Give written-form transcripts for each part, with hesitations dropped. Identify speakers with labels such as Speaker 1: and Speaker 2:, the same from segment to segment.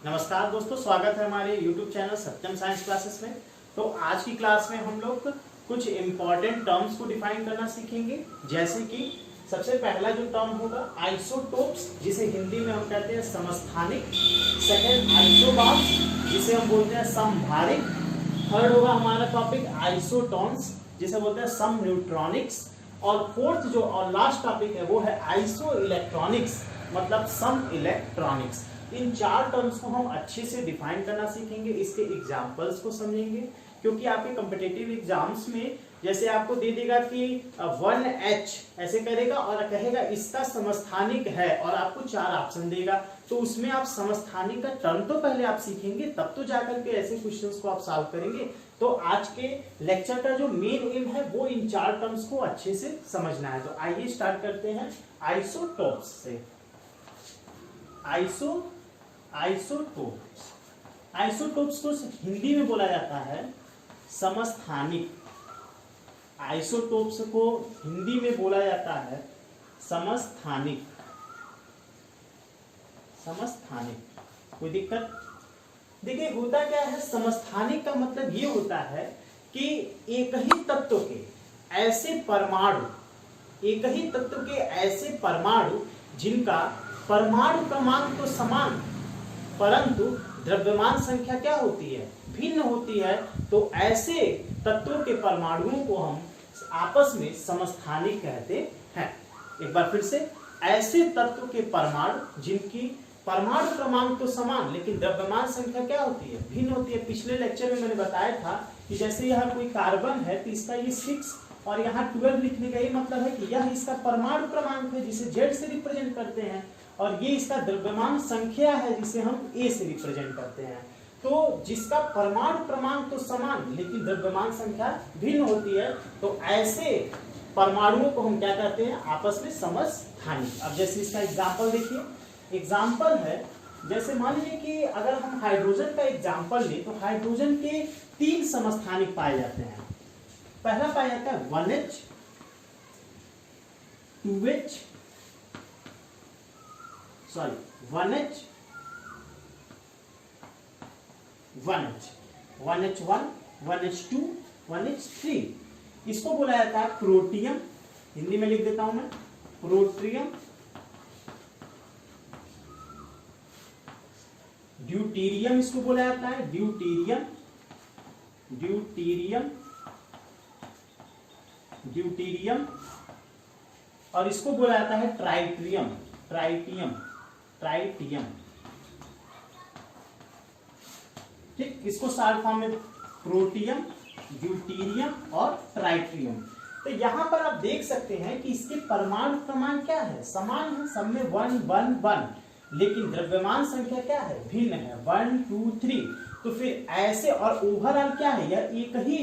Speaker 1: नमस्कार दोस्तों, स्वागत है हमारे YouTube चैनल सत्यम साइंस क्लासेस में। तो आज की क्लास में हम लोग कुछ इम्पॉर्टेंट टर्म्स को डिफाइन करना सीखेंगे। जैसे कि सबसे पहला जो टर्म होगा आइसोटोप्स, जिसे हिंदी में हम कहते हैं समस्थानिक। सेकंड आइसोबार्स, जिसे हम बोलते हैं समभारिक। थर्ड होगा हमारा टॉपिक आइसोटोन्स, जिसे बोलते हैं सम न्यूट्रॉनिक्स। और फोर्थ जो और लास्ट टॉपिक है वो है आइसो इलेक्ट्रॉनिक्स, मतलब सम इलेक्ट्रॉनिक्स। इन चार टर्म्स को हम अच्छे से डिफाइन करना सीखेंगे, इसके एग्जांपल्स को समझेंगे, क्योंकि आपके कॉम्पिटिटिव एग्जाम्स में जैसे आपको दे देगा कि 1H ऐसे करेगा और कहेगा इसका समस्थानिक है और आपको चार ऑप्शन देगा, तो उसमें आप समस्थानिक का टर्म तो पहले आप सीखेंगे, तब तो जाकर के ऐसे क्वेश्चंस को आप सॉल्व करेंगे। तो आज के लेक्चर का जो मेन एम है वो इन चार टर्म्स को अच्छे से समझना है। तो आइए स्टार्ट करते हैं आइसोटोप्स से। आइसोटोप्स को हिंदी में बोला जाता है समस्थानिक। आइसोटोप्स को हिंदी में बोला जाता है समस्थानिक। कोई दिक्कत? देखिए, होता क्या है, समस्थानिक का मतलब ये होता है कि एक ही तत्व के ऐसे परमाणु जिनका परमाणु क्रमांक तो समान परंतु द्रव्यमान संख्या क्या होती है, भिन्न होती है। तो ऐसे तत्वों के परमाणुओं को हम आपस में समस्थानिक कहते हैं। एक बार फिर से, ऐसे तत्व के परमाणु जिनकी परमाणु क्रमांक तो समान लेकिन द्रव्यमान संख्या क्या होती है, भिन्न होती है। पिछले लेक्चर में मैंने बताया था कि जैसे यह कोई कार्बन है तो इसका ये 6 और यहाँ 12 लिखने का ये मतलब है कि यह इसका परमाणु क्रमांक है जिसे Z से रिप्रेजेंट करते हैं, और ये इसका द्रव्यमान संख्या है जिसे हम A से रिप्रेजेंट करते हैं। तो जिसका परमाणु क्रमांक तो समान लेकिन द्रव्यमान संख्या भिन्न होती है, तो ऐसे परमाणुओं को हम क्या कहते हैं, आपस में समस्थानिक। अब जैसे इसका एग्जाम्पल देखिए, एग्जाम्पल है जैसे मान लीजिए कि अगर हम हाइड्रोजन का एग्जाम्पल लें तो हाइड्रोजन के 3 समस्थानिक पाए जाते हैं। पहला पाया जाता है 1H, 2H, 1H1, 1H2, 1H3। इसको बोला जाता है प्रोटियम। हिंदी में लिख देता हूं मैं, प्रोटियम। ड्यूटीरियम इसको बोला जाता है, ड्यूटीरियम। और इसको बोला जाता है ट्राइटियम। ठीक, इसको शॉर्ट फॉर्म में प्रोटियम, ड्यूटीरियम और ट्राइटियम। तो यहां पर आप देख सकते हैं कि इसके परमाणु क्रमांक क्या है, समान है, सब में 1 1 1, लेकिन द्रव्यमान संख्या क्या है, भिन्न है, 1 2 3। तो फिर ऐसे और ओवरऑल क्या है, यह एक ही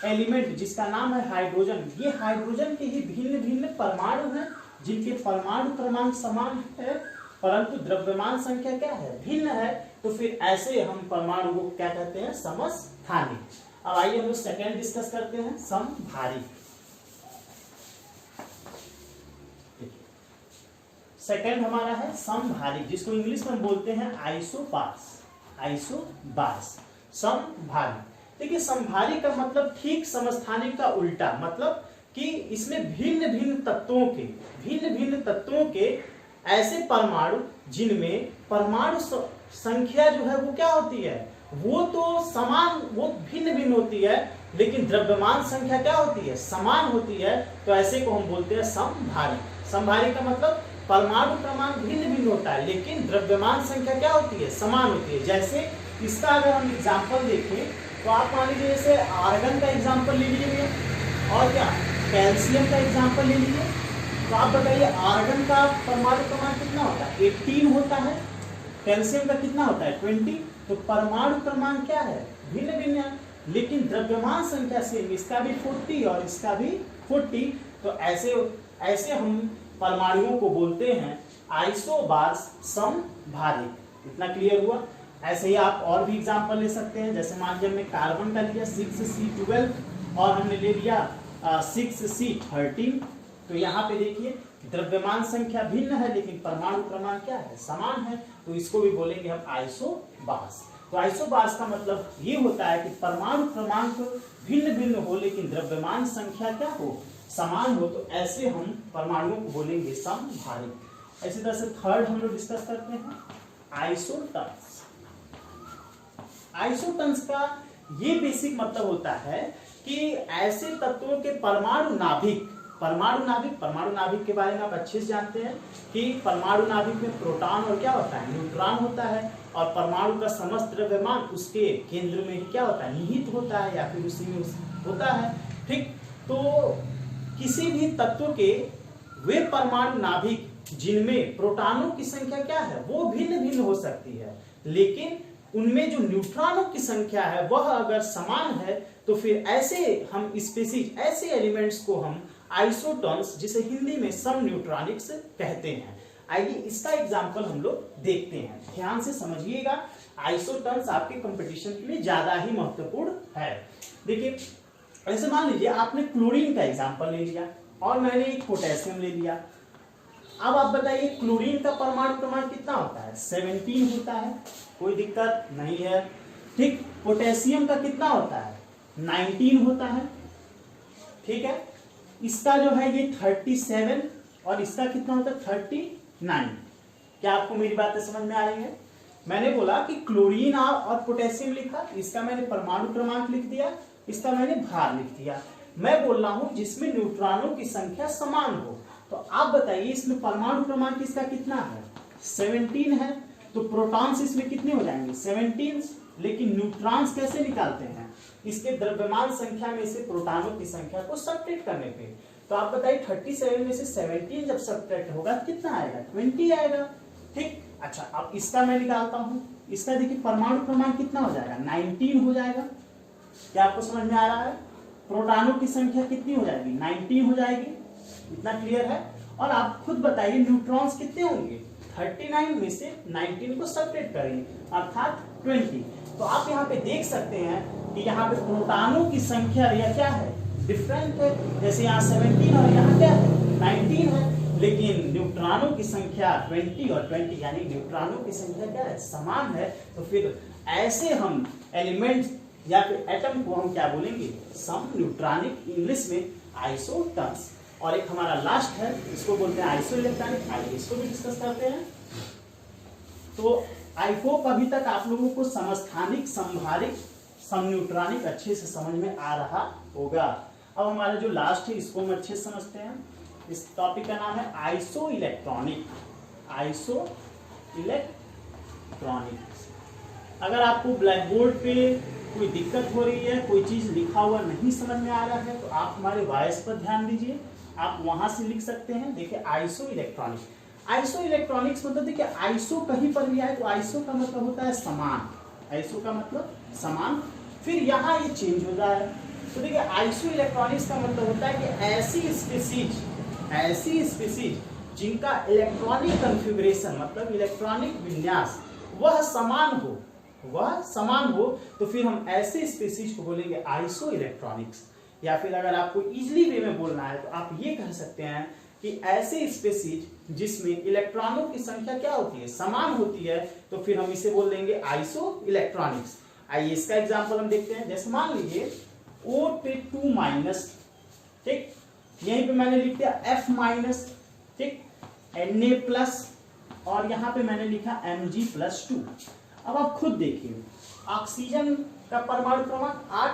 Speaker 1: एलिमेंट जिसका नाम है हाइड्रोजन, ये हाइड्रोजन के ही भिन्न भिन्न परमाणु हैं जिनके परमाणु क्रमांक समान है परंतु द्रव्यमान संख्या क्या है, भिन्न है। तो फिर ऐसे हम परमाणु को क्या कहते हैं, समस्थानिक। अब आइए हम लोग सेकेंड डिस्कस करते हैं, समभारिक। सेकेंड हमारा है समभारिक, जिसको इंग्लिश में हम बोलते हैं आइसोबार्स। समभारिक, देखिए समभारिक का मतलब ठीक समस्थानिक का उल्टा, मतलब कि इसमें भिन्न भिन्न तत्वों के ऐसे परमाणु जिनमें परमाणु संख्या जो है वो क्या होती है, वो तो समान, वो भिन्न भिन्न होती है, लेकिन द्रव्यमान संख्या क्या होती है, समान होती है। तो ऐसे को हम बोलते हैं समभारिक। समभारिक का मतलब परमाणु क्रमांक भिन्न भिन्न होता है लेकिन द्रव्यमान संख्या क्या होती है, समान होती है। जैसे इसका अगर हम एग्जाम्पल देखें तो आप मान लीजिए जैसे आर्गन का एग्जाम्पल ले लीजिए और क्या कैल्शियम का एग्जाम्पल ले लीजिए। तो आप बताइए आर्गन का परमाणु क्रमांक कितना होता है, 18 होता है। कैल्शियम का कितना होता है, 20। तो परमाणु क्रमांक क्या है, भिन्न भिन्न है, लेकिन द्रव्यमान संख्या सेम, इसका भी 40 और इसका भी 40। तो ऐसे हम परमाणुओं को बोलते हैं आइसोबार्स समभारिक। इतना क्लियर हुआ? ऐसे ही आप और भी एग्जांपल ले सकते हैं। जैसे मान लीजिए हमने कार्बन का लिया 6C12 और हमने ले लिया 6C13, तो यहाँ पे देखिए द्रव्यमान संख्या भिन्न है लेकिन परमाणु क्रमांक क्या है, समान है, तो इसको भी बोलेंगे हम आइसोबार्स। तो आइसोबार्स का मतलब ये होता है कि परमाणु क्रमांक भिन्न भिन्न हो लेकिन द्रव्यमान संख्या क्या हो, समान हो, तो ऐसे हम परमाणुओं को बोलेंगे समभारिक। ऐसी तरह से थर्ड हम लोग डिस्कस करते हैं आइसोटन्स। आइसोटन्स का ये बेसिक मतलब होता है कि ऐसे तत्वों के परमाणु नाभिक के बारे में आप अच्छे से जानते हैं कि परमाणु नाभिक में प्रोटॉन और क्या होता है, न्यूट्रॉन होता है, और परमाणु का समस्त द्रव्यमान उसके केंद्र में ही क्या होता है, निहित होता है या फिर उसी में होता है। ठीक, तो किसी भी तत्व के वे परमाणु नाभिक जिनमें प्रोटॉनों की संख्या क्या है, वो भिन्न भिन्न हो सकती है, लेकिन उनमें जो न्यूट्रॉनों की संख्या है वह अगर समान है तो फिर ऐसे हम स्पीशीज, ऐसे एलिमेंट्स को हम आइसोटॉन्स, जिसे हिंदी में सम न्यूट्रॉनिक्स कहते हैं। आइए इसका एग्जांपल हम लोग देखते हैं, ध्यान से समझिएगा। आइसोटॉन्स आपके कंपटीशन के लिए ज्यादा ही महत्वपूर्ण है। देखिए ऐसे मान लीजिए आपने क्लोरीन का एग्जांपल ले लिया और मैंने एक पोटेशियम ले लिया। अब आप बताइए क्लोरीन का परमाणु क्रमांक कितना होता है, 17 होता है, कोई दिक्कत नहीं है। ठीक, पोटेशियम का कितना होता है, 19 होता है। ठीक है, इसका जो है ये 37 और इसका कितना होता है 39। क्या आपको मेरी बातें समझ में आ रही है? मैंने बोला कि क्लोरीन और पोटेशियम लिखा, इसका मैंने परमाणु क्रमांक लिख दिया, इसका मैंने भार लिख दिया। मैं बोल रहा हूं जिसमें न्यूट्रॉनों की संख्या समान हो। तो आप बताइए इसमें परमाणु क्रमांक इसका कितना है, 17 है, तो प्रोटॉन्स इसमें कितने हो जाएंगे, 17। लेकिन न्यूट्रॉन्स कैसे निकालते हैं, इसके द्रव्यमान संख्या में से प्रोटॉनों की संख्या को सब्ट्रैक्ट करने पे। तो आप बताइए 37 में से 17 जब सब्ट्रैक्ट होगा कितना आएगा, 20 आएगा। ठीक, अच्छा अब इसका मैं निकालता हूं, इसका देखिए परमाणु क्रमांक कितना हो जाएगा, 19 हो जाएगा। क्या आपको समझ में आ रहा है? प्रोटॉनों की संख्या कितनी हो जाएगी, 19 हो जाएगी। इतना क्लियर है? और आप खुद बताइए न्यूट्रॉन्स कितने होंगे, 39 में से 19 को सब्ट्रैक्ट करेंगे अर्थात 20। तो आप यहाँ पे देख सकते हैं कि यहाँ पे प्रोटॉनों की संख्या या क्या है, डिफरेंट है। जैसे यहाँ 17 और यहाँ क्या है, 19 है, लेकिन न्यूट्रॉनों की संख्या 20 और 20 यानी न्यूट्रॉनों की संख्या क्या है, समान है। तो फिर ऐसे हम एलिमेंट्स या फिर एटम को हम क्या बोलेंगे, सम न्यूट्रॉनिक, इंग्लिश में आइसोटॉन्स। और एक हमारा लास्ट है, इसको बोलते हैं आइसो इलेक्ट्रॉनिक। आइए इसको भी डिस्कस करते हैं। तो आई होप अभी तक आप लोगों को समस्थानिक, समभारिक, समन्यूट्रॉनिक अच्छे से समझ में आ रहा होगा। अब हमारा जो लास्ट है इसको हम अच्छे से समझते हैं। इस टॉपिक का नाम है आइसो इलेक्ट्रॉनिक। Iso electronic. अगर आपको ब्लैक बोर्ड पे कोई दिक्कत हो रही है, कोई चीज लिखा हुआ नहीं समझ में आ रहा है, तो आप हमारे वॉइस पर ध्यान दीजिए, आप वहां से लिख सकते हैं। देखिए आइसो इलेक्ट्रॉनिक, आइसो इलेक्ट्रॉनिक्स मतलब देखिए आइसो कहीं पर भी आए तो आइसो का मतलब होता है समान, आइसो का मतलब समान, फिर यहाँ ये चेंज हो जाए। तो देखिए आइसो इलेक्ट्रॉनिक्स का मतलब होता है कि ऐसी स्पीशीज जिनका इलेक्ट्रॉनिक कॉन्फ़िगरेशन मतलब इलेक्ट्रॉनिक विन्यास वह समान हो, तो फिर हम ऐसे स्पीशीज को बोलेंगे आइसो इलेक्ट्रॉनिक्स। या फिर अगर आपको इजीली वे में बोलना है तो आप ये कह सकते हैं कि ऐसे स्पीशीज जिसमें इलेक्ट्रॉनों की संख्या क्या होती है, समान होती है, तो फिर हम इसे बोल देंगे आइसो इलेक्ट्रॉनिक्स। आइए इसका एग्जांपल हम देखते हैं। जैसे मान लीजिए O पे 2-, ठीक, यहीं पे मैंने लिख दिया F-, ठीक, Na+, और यहाँ पे मैंने लिखा Mg+2। अब आप खुद देखिए ऑक्सीजन का परमाणु क्रमांक 8,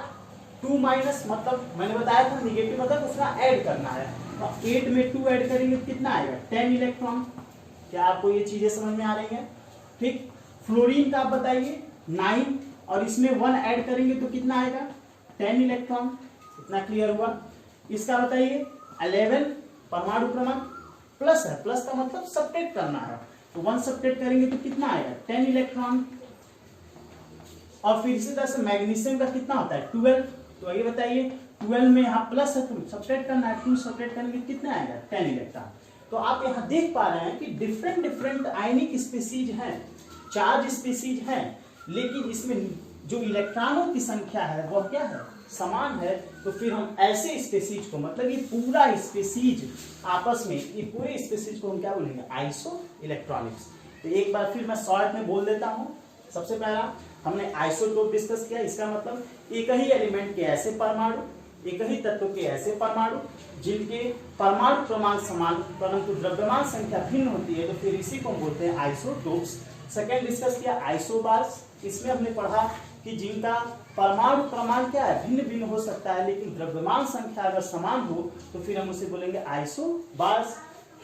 Speaker 1: 2- मतलब मैंने बताया था निगेटिव मतलब उसका ऐड करना है, तो 8 में 2 ऐड करेंगे तो कितना आएगा, 10 इलेक्ट्रॉन। क्या आपको ये चीजें समझ में आ रही हैं? ठीक, फ्लोरीन का आप बताइए 9 और इसमें 1 ऐड करेंगे तो कितना आएगा, 10 इलेक्ट्रॉन। इतना क्लियर हुआ? इसका बताइए 11 परमाणु क्रमांक प्लस है, प्लस का मतलब सब्ट्रैक्ट करना है, तो 1 सब्ट्रैक्ट करेंगे तो कितना आएगा, 10 इलेक्ट्रॉन। और फिर इसी तरह से मैग्नीशियम का कितना होता है, 12। तो ये बताइए 12 में यहाँ प्लस है तो सब्ट्रैक्ट करना है, 2 सब्ट्रैक्ट करेंगे कितना आएगा, 10 इलेक्ट्रॉन। तो आप यहाँ देख पा रहे हैं कि डिफरेंट आयनिक स्पीशीज हैं, चार्ज स्पीशीज हैं, लेकिन इसमें जो इलेक्ट्रॉनों की संख्या है वह क्या है, समान है तो फिर हम ऐसे स्पेसीज को, मतलब ये पूरा स्पेसीज आपस में, ये पूरे स्पेसीज को हम क्या बोलेंगे, आइसो इलेक्ट्रॉनिक्स। तो एक बार फिर मैं शॉर्ट में बोल देता हूँ। सबसे पहला हमने आइसोटोप डिस्कस किया, इसका मतलब एक ही एलिमेंट के ऐसे परमाणु, एक ही तत्व के ऐसे परमाणु जिनके परमाणु क्रमांक समान परंतु द्रव्यमान संख्या भिन्न होती है, तो फिर इसी को हम बोलते हैं आइसोटोप्स। सेकेंड डिस्कस किया आइसोबार्स, इसमें हमने पढ़ा कि जिनका परमाणु क्रमांक क्या है, भिन्न भिन्न हो सकता है, लेकिन द्रव्यमान संख्या अगर समान हो तो फिर हम उसे बोलेंगे आइसोबार्स।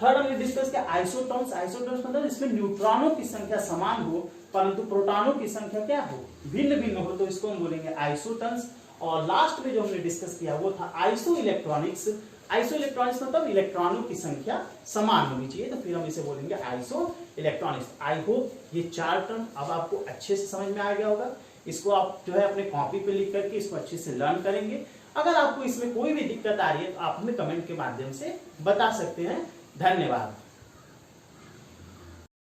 Speaker 1: थर्ड हमने डिस्कस किया आइसोटॉन्स। आइसोटॉन्स मतलब इसमें न्यूट्रॉनों की संख्या समान हो परंतु प्रोटॉनों की संख्या क्या हो, भिन्न भिन्न हो, तो इसको हम बोलेंगे आइसोटॉन्स। और लास्ट में जो हमने डिस्कस किया वो था आइसो इलेक्ट्रॉनिक्स। आइसो इलेक्ट्रॉनिक्स मतलब इलेक्ट्रॉनों की संख्या समान होनी चाहिए, तो फिर हम इसे बोलेंगे आइसो इलेक्ट्रॉनिक्स। आई होप ये 4 टर्म अब आपको अच्छे से समझ में आ गया होगा। इसको आप जो है अपने कॉपी पे लिख करके इसको अच्छे से लर्न करेंगे। अगर आपको इसमें कोई भी दिक्कत आ रही है तो आप हमें कमेंट के माध्यम से बता सकते हैं। धन्यवाद।